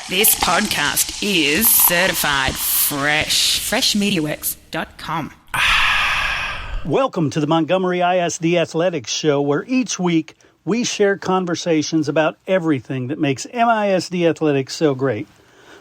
This podcast is certified fresh. Freshmediaworks.com. Welcome to the Montgomery ISD Athletics Show, where each week we share conversations about everything that makes MISD athletics so great.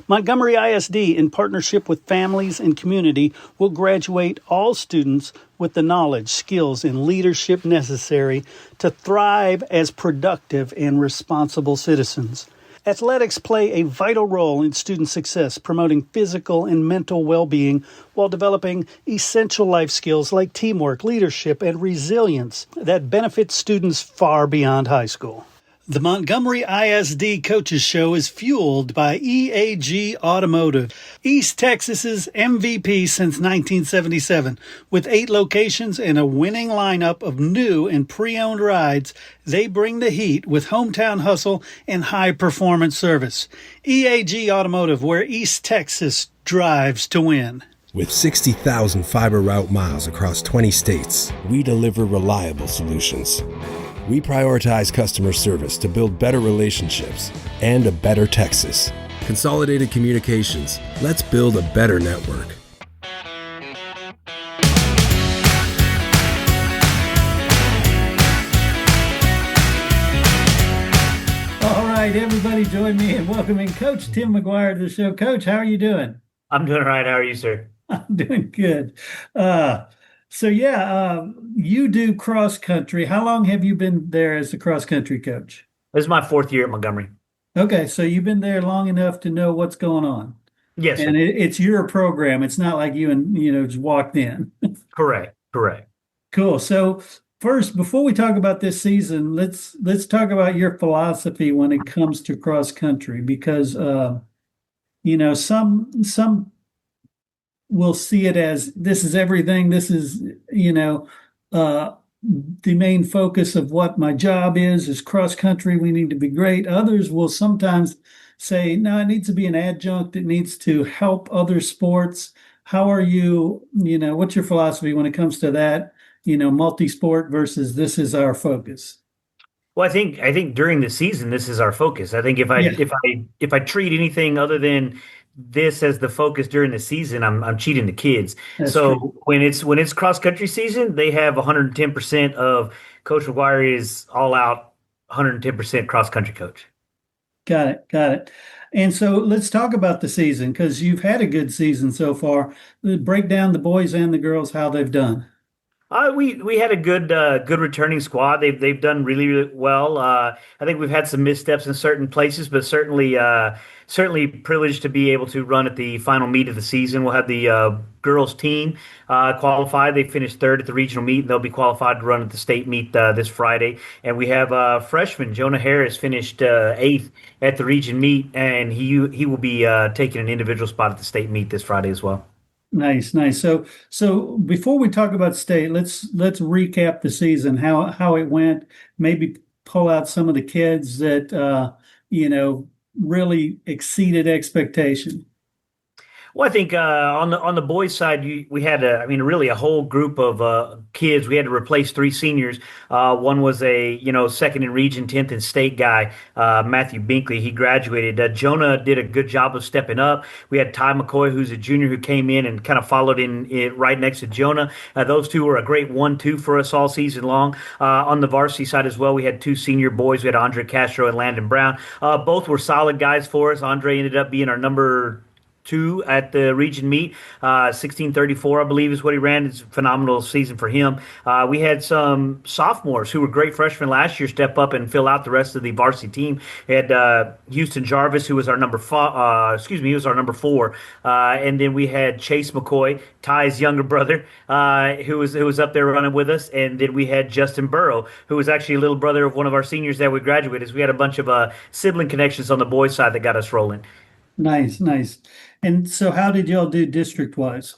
Montgomery ISD, in partnership with families and community, will graduate all students with the knowledge, skills, and leadership necessary to thrive as productive and responsible citizens. Athletics play a vital role in student success, promoting physical and mental well-being while developing essential life skills like teamwork, leadership, and resilience that benefit students far beyond high school. The Montgomery ISD Coaches Show is fueled by EAG Automotive, East Texas's MVP since 1977. With 8 locations and a winning lineup of new and pre-owned rides, they bring the heat with hometown hustle and high-performance service. EAG Automotive, where East Texas drives to win. With 60,000 fiber route miles across 20 states, we deliver reliable solutions. We prioritize customer service to build better relationships and a better Texas. Consolidated Communications. Let's build a better network. All right, everybody join me in welcoming Coach Tim McGuire to the show. Coach, how are you doing? I'm doing all right. How are you, sir? I'm doing good. You do cross country. How long have you been there as a cross country coach? This is my 4th year at Montgomery. Okay, so you've been there long enough to know what's going on. Yes, and sir. it's your program. It's not like you just walked in. Correct. Cool. So first, before we talk about this season, let's talk about your philosophy when it comes to cross country, because some will see it as this is everything. This is, the main focus of what my job is cross country. We need to be great. Others will sometimes say, no, it needs to be an adjunct. It needs to help other sports. How are you, what's your philosophy when it comes to that, multi-sport versus this is our focus? Well, I think during the season, this is our focus. I think if I treat anything other than this as the focus during the season, I'm cheating the kids. That's so true. when it's cross country season, they have 110% of Coach McGuire is all out 110% cross country coach. Got it. And so let's talk about the season, because you've had a good season so far. Break down the boys and the girls, how they've done. We had a good returning squad. They've done really well. I think we've had some missteps in certain places, but certainly privileged to be able to run at the final meet of the season. We'll have the girls team qualified. They finished 3rd at the regional meet, and they'll be qualified to run at the state meet this Friday. And we have freshman Jonah Harris finished 8th at the region meet, and he will be taking an individual spot at the state meet this Friday as well. Nice. So before we talk about state, let's recap the season, how it went. Maybe pull out some of the kids that really exceeded expectation. Well, I think on the boys' side, we had really a whole group of kids. We had to replace 3 seniors. One was a second in region, 10th in state guy, Matthew Binkley. He graduated. Jonah did a good job of stepping up. We had Ty McCoy, who's a junior, who came in and kind of followed in right next to Jonah. Those two were a great 1-2 for us all season long. On the varsity side as well, we had 2 senior boys. We had Andre Castro and Landon Brown. Both were solid guys for us. Andre ended up being our number 2 at the region meet. 16:34, I believe, is what he ran. It's a phenomenal season for him. We had some sophomores who were great freshmen last year step up and fill out the rest of the varsity team. We had Houston Jarvis, who was our number 4. And then we had Chase McCoy, Ty's younger brother, who was up there running with us. And then we had Justin Burrow, who was actually a little brother of one of our seniors that we graduated. So we had a bunch of sibling connections on the boys' side that got us rolling. Nice. And so how did y'all do district-wise?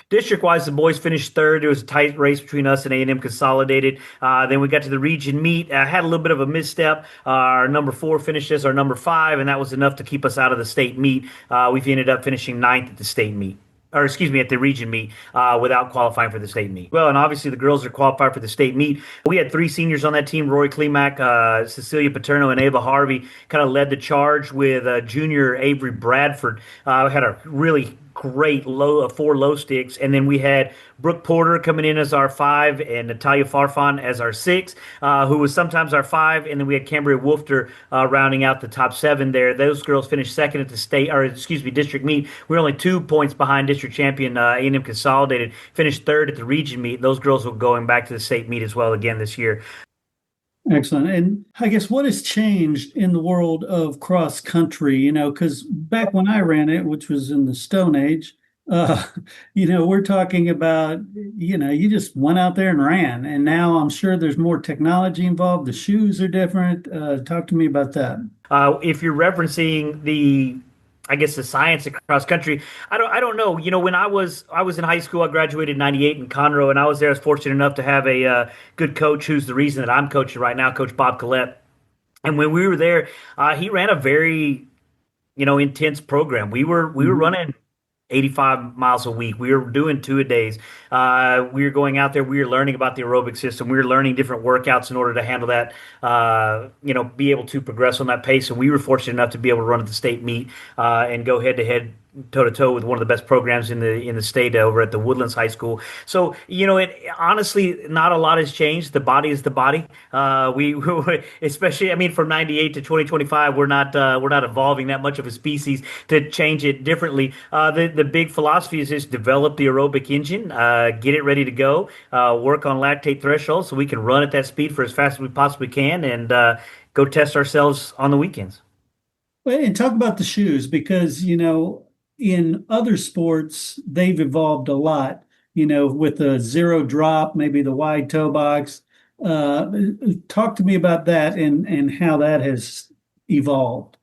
District-wise, the boys finished 3rd. It was a tight race between us and A&M Consolidated. Then we got to the region meet. Had a little bit of a misstep. Our number 4 finished as our number 5, and that was enough to keep us out of the state meet. We've ended up finishing 9th at the state meet. or excuse me, at the region meet without qualifying for the state meet. Well, and obviously the girls are qualified for the state meet. We had three seniors on that team: Rory Klimak, Cecilia Paterno, and Ava Harvey. Kind of led the charge with junior Avery Bradford. Had a really great four low sticks, and then we had Brooke Porter coming in as our five and Natalia Farfan as our six, who was sometimes our five, and then we had Cambria Wolfter rounding out the top seven there. Those girls finished second at the state, or excuse me, district meet. We were only 2 points behind district champion A&M Consolidated. Finished third at the region meet. Those girls will going back to the state meet as well again this year. Excellent. And I guess what has changed in the world of cross country, because back when I ran it, which was in the Stone Age, uh, we're talking about, you just went out there and ran. And now I'm sure there's more technology involved. The shoes are different. Talk to me about that. If you're referencing I guess the science across country. I don't know. When I was in high school, I graduated in '98 in Conroe, and I was there. I was fortunate enough to have a good coach who's the reason that I'm coaching right now, Coach Bob Collette. And when we were there, he ran a very intense program. We were running 85 miles a week. We were doing two a days. We were going out there. We were learning about the aerobic system. We were learning different workouts in order to handle that, be able to progress on that pace. And we were fortunate enough to be able to run at the state meet and go head to head, toe to toe with one of the best programs in the state over at the Woodlands High School. So it honestly, not a lot has changed. The body is the body. We especially, I mean, from '98 to 2025, we're not evolving that much of a species to change it differently. The big philosophy is just develop the aerobic engine, get it ready to go, work on lactate threshold so we can run at that speed for as fast as we possibly can, and go test ourselves on the weekends. Well, and talk about the shoes because, in other sports, they've evolved a lot, with the zero drop, maybe the wide toe box. Talk to me about that and how that has evolved.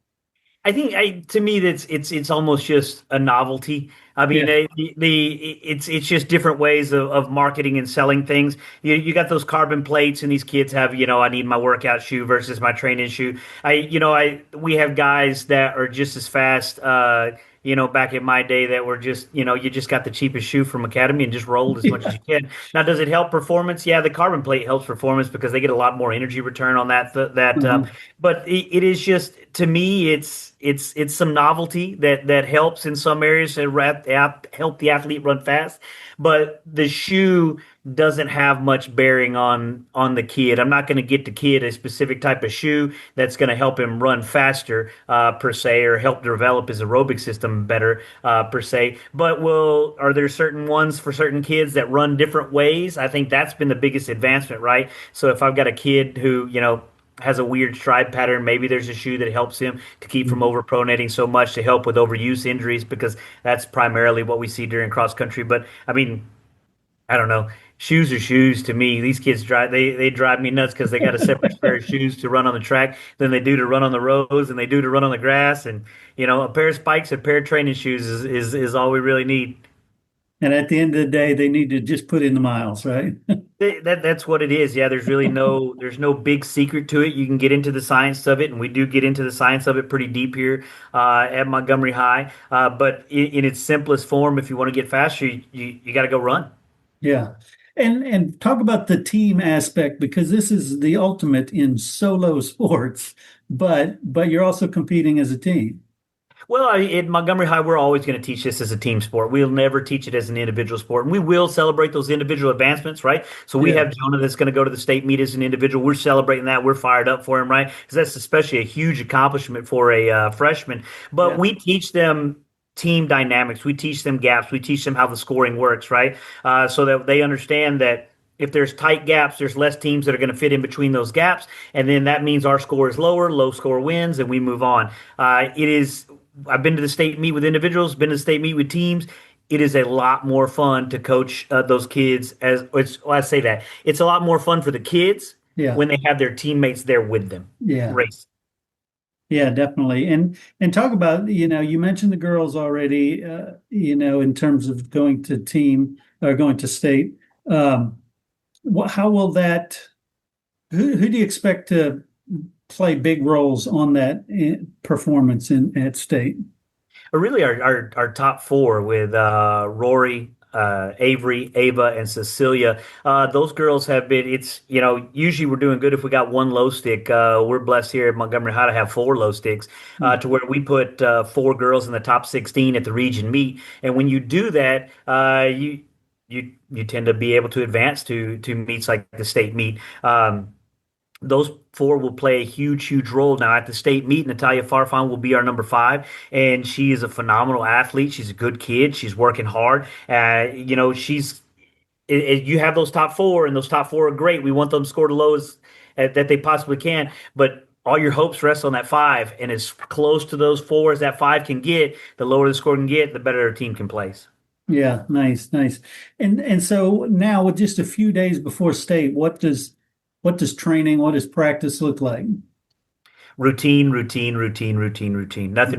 I think to me that's it's almost just a novelty. I mean, Yeah. it's just different ways of marketing and selling things. You got those carbon plates, and these kids have, I need my workout shoe versus my training shoe. We have guys that are just as fast. Back in my day, that were just, you just got the cheapest shoe from Academy and just rolled as much as you can. Now, does it help performance? Yeah, the carbon plate helps performance because they get a lot more energy return on that. Mhm. But it is just, to me, it's some novelty that helps in some areas to help the athlete run fast. But the shoe doesn't have much bearing on the kid. I'm not going to get the kid a specific type of shoe that's going to help him run faster per se, or help develop his aerobic system better per se. But are there certain ones for certain kids that run different ways? I think that's been the biggest advancement, right? So if I've got a kid who has a weird stride pattern, maybe there's a shoe that helps him to keep from overpronating so much, to help with overuse injuries, because that's primarily what we see during cross country. But I mean, I don't know. Shoes are shoes to me. These kids they drive me nuts because they got a separate pair of shoes to run on the track than they do to run on the roads, and they do to run on the grass. And a pair of spikes, a pair of training shoes is all we really need. And at the end of the day, they need to just put in the miles, right? That's what it is. Yeah, there's no big secret to it. You can get into the science of it, and we do get into the science of it pretty deep here at Montgomery High. But in its simplest form, if you want to get faster, you got to go run. Yeah. And talk about the team aspect because this is the ultimate in solo sports, but you're also competing as a team. Well, at Montgomery High, we're always going to teach this as a team sport. We'll never teach it as an individual sport. And we will celebrate those individual advancements, right? So we Yeah. have Jonah that's going to go to the state meet as an individual. We're celebrating that. We're fired up for him, right? Because that's especially a huge accomplishment for a freshman. But Yeah. we teach them team dynamics. We teach them gaps. We teach them how the scoring works, right? So that they understand that if there's tight gaps, there's less teams that are going to fit in between those gaps. And then that means our score is lower, low score wins, and we move on. I've been to the state meet with individuals, been to the state meet with teams. It is a lot more fun to coach those kids. I say that it's a lot more fun for the kids Yeah. when they have their teammates there with them. Yeah. Race. Yeah, definitely. And talk about, you mentioned the girls already, in terms of going to team or going to state. How will that, who do you expect to play big roles on that performance at state? really our top four with Rory, Avery, Ava, and Cecilia. Those girls have been. It's usually we're doing good if we got one low stick. We're blessed here at Montgomery High to have four low sticks, to where we put four girls in the top 16 at the region meet. And when you do that, you tend to be able to advance to meets like the state meet. Those four will play a huge role. Now at the state meet, Natalia Farfan will be our number five, and she is a phenomenal athlete. She's a good kid. She's working hard. You have those top four, and those top four are great. We want them to score the lowest that they possibly can, but all your hopes rest on that five, and as close to those four as that five can get, the lower the score can get, the better a team can place. Yeah, nice. And so now with just a few days before state, what does training, what does practice look like? Routine. Nothing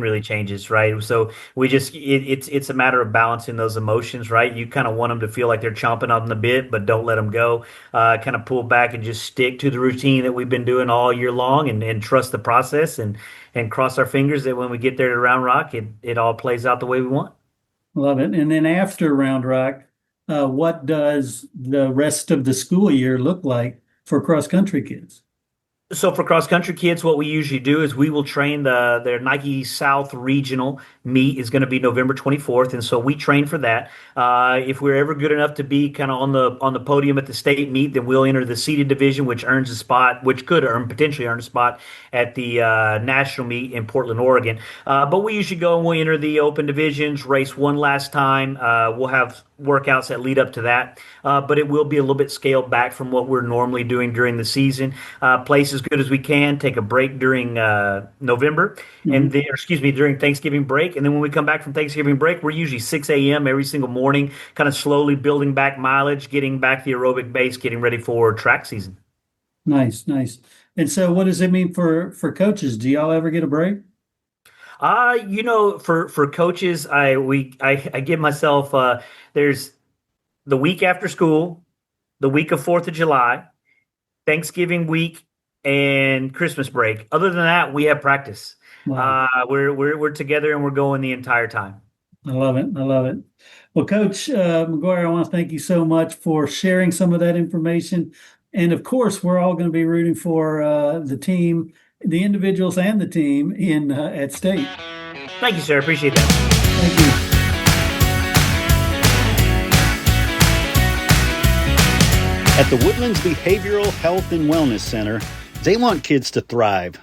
really changes, right? So we just it's a matter of balancing those emotions, right? You kind of want them to feel like they're chomping on the bit, but don't let them go. Kind of pull back and just stick to the routine that we've been doing all year long, and trust the process, and cross our fingers that when we get there to Round Rock, it all plays out the way we want. Love it. And then after Round Rock, what does the rest of the school year look like for cross country kids? So for cross country kids, what we usually do is we will train their Nike South Regional meet is going to be November 24th, and so we train for that. If we're ever good enough to be kind of on the podium at the state meet, then we'll enter the seeded division, which earns a spot, which could potentially earn a spot at the national meet in Portland, Oregon. But we usually go and we enter the open divisions, race one last time. We'll have workouts that lead up to that, but it will be a little bit scaled back from what we're normally doing during the season. Place as good as we can, take a break during November, and then, during Thanksgiving break. And then when we come back from Thanksgiving break, we're usually 6 a.m. every single morning, kind of slowly building back mileage, getting back the aerobic base, getting ready for track season. Nice. And so what does it mean for coaches? Do y'all ever get a break? For coaches, I give myself there's the week after school, the week of 4th of July, Thanksgiving week, and Christmas break. Other than that, we have practice. Wow. We're together and we're going the entire time. I love it. Well, Coach McGuire, I want to thank you so much for sharing some of that information. And of course, we're all going to be rooting for the team, the individuals and the team at state. Thank you, sir. Appreciate that. Thank you. At the Woodlands Behavioral Health and Wellness Center, they want kids to thrive,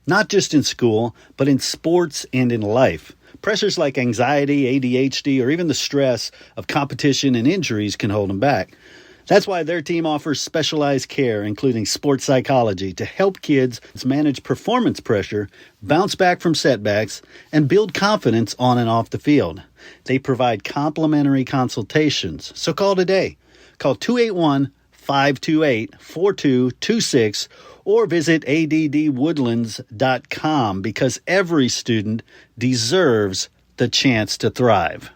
not just in school, but in sports and in life. Pressures like anxiety, ADHD, or even the stress of competition and injuries can hold them back. That's why their team offers specialized care, including sports psychology, to help kids manage performance pressure, bounce back from setbacks, and build confidence on and off the field. They provide complimentary consultations, so call today. Call 281-528-4226 or visit addwoodlands.com, because every student deserves the chance to thrive.